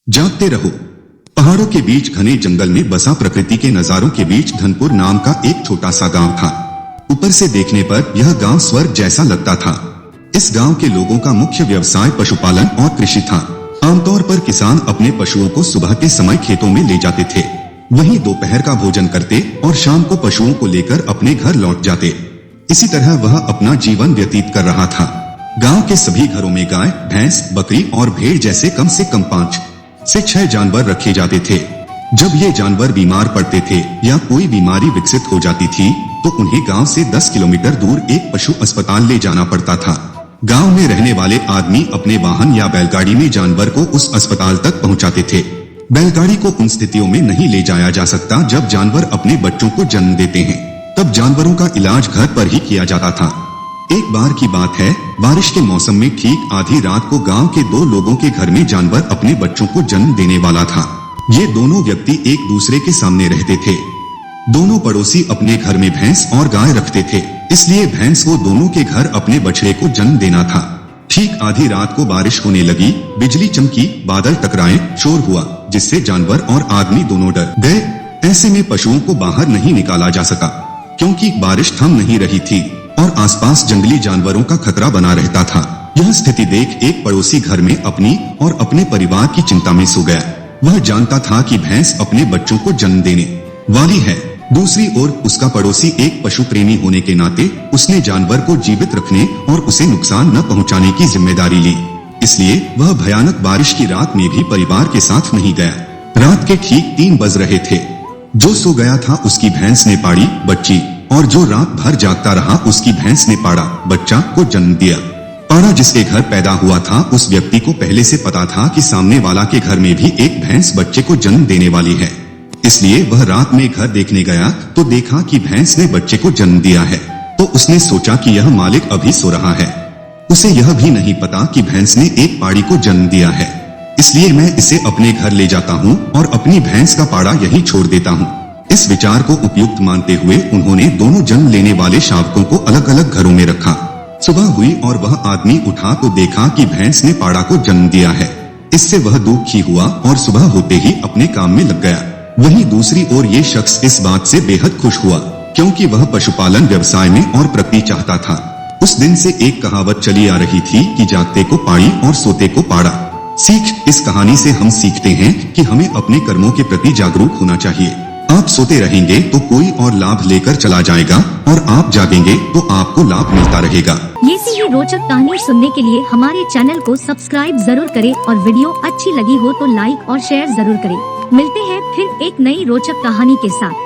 जागते रहो। पहाड़ों के बीच घने जंगल में बसा प्रकृति के नजारों के बीच धनपुर नाम का एक छोटा सा गांव था। ऊपर से देखने पर यह गांव स्वर्ग जैसा लगता था। इस गांव के लोगों का मुख्य व्यवसाय पशुपालन और कृषि था। आमतौर पर किसान अपने पशुओं को सुबह के समय खेतों में ले जाते थे, वहीं दोपहर का भोजन करते और शाम को पशुओं को लेकर अपने घर लौट जाते। इसी तरह वह अपना जीवन व्यतीत कर रहा था। गांव के सभी घरों में गाय, भैंस, बकरी और भेड़ जैसे कम से कम 5 से 6 जानवर रखे जाते थे। जब ये जानवर बीमार पड़ते थे या कोई बीमारी विकसित हो जाती थी तो उन्हें गांव से 10 किलोमीटर दूर एक पशु अस्पताल ले जाना पड़ता था। गांव में रहने वाले आदमी अपने वाहन या बैलगाड़ी में जानवर को उस अस्पताल तक पहुंचाते थे। बैलगाड़ी को उन स्थितियों में नहीं ले जाया जा सकता जब जानवर अपने बच्चों को जन्म देते हैं, तब जानवरों का इलाज घर पर ही किया जाता था। एक बार की बात है, बारिश के मौसम में ठीक आधी रात को गांव के 2 लोगों के घर में जानवर अपने बच्चों को जन्म देने वाला था। ये दोनों व्यक्ति एक दूसरे के सामने रहते थे। दोनों पड़ोसी अपने घर में भैंस और गाय रखते थे, इसलिए भैंस को दोनों के घर अपने बछड़े को जन्म देना था। ठीक आधी रात को बारिश होने लगी, बिजली चमकी, बादल टकराए, शोर हुआ, जिससे जानवर और आदमी दोनों डर गए। ऐसे में पशुओं को बाहर नहीं निकाला जा सका, क्योंकि बारिश थम नहीं रही थी और आसपास जंगली जानवरों का खतरा बना रहता था। यह स्थिति देख एक पड़ोसी घर में अपनी और अपने परिवार की चिंता में सो गया। वह जानता था कि भैंस अपने बच्चों को जन्म देने वाली है। दूसरी ओर उसका पड़ोसी एक पशु प्रेमी होने के नाते उसने जानवर को जीवित रखने और उसे नुकसान न पहुंचाने की जिम्मेदारी ली। इसलिए वह भयानक बारिश की रात में भी परिवार के साथ नहीं गया। रात के ठीक 3 बज रहे थे। जो सो गया था उसकी भैंस ने पाड़ी बच्ची, और जो रात भर जागता रहा उसकी भैंस ने पाड़ा बच्चा को जन्म दिया। पाड़ा जिसके घर पैदा हुआ था उस व्यक्ति को पहले से पता था कि सामने वाला के घर में भी एक भैंस बच्चे को जन्म देने वाली है, इसलिए वह रात में घर देखने गया तो देखा कि भैंस ने बच्चे को जन्म दिया है। तो उसने सोचा कि यह मालिक अभी सो रहा है, उसे यह भी नहीं पता कि भैंस ने एक पाड़ी को जन्म दिया है, इसलिए मैं इसे अपने घर ले जाता हूँ और अपनी भैंस का पाड़ा यहीं छोड़ देता हूँ। इस विचार को उपयुक्त मानते हुए उन्होंने दोनों जन्म लेने वाले शावकों को अलग अलग घरों में रखा। सुबह हुई और वह आदमी उठा तो देखा कि भैंस ने पाड़ा को जन्म दिया है। इससे वह दुखी हुआ और सुबह होते ही अपने काम में लग गया। वहीं दूसरी ओर ये शख्स इस बात से बेहद खुश हुआ, क्योंकि वह पशुपालन व्यवसाय में और प्रगति चाहता था। उस दिन से एक कहावत चली आ रही थी कि जागते को पाड़ी और सोते को पाड़ा। सीख, इस कहानी से हम सीखते हैं कि हमें अपने कर्मों के प्रति जागरूक होना चाहिए। आप सोते रहेंगे तो कोई और लाभ लेकर चला जाएगा और आप जागेंगे तो आपको लाभ मिलता रहेगा। ऐसी ही रोचक कहानी सुनने के लिए हमारे चैनल को सब्सक्राइब जरूर करें और वीडियो अच्छी लगी हो तो लाइक और शेयर जरूर करें। मिलते हैं फिर एक नई रोचक कहानी के साथ।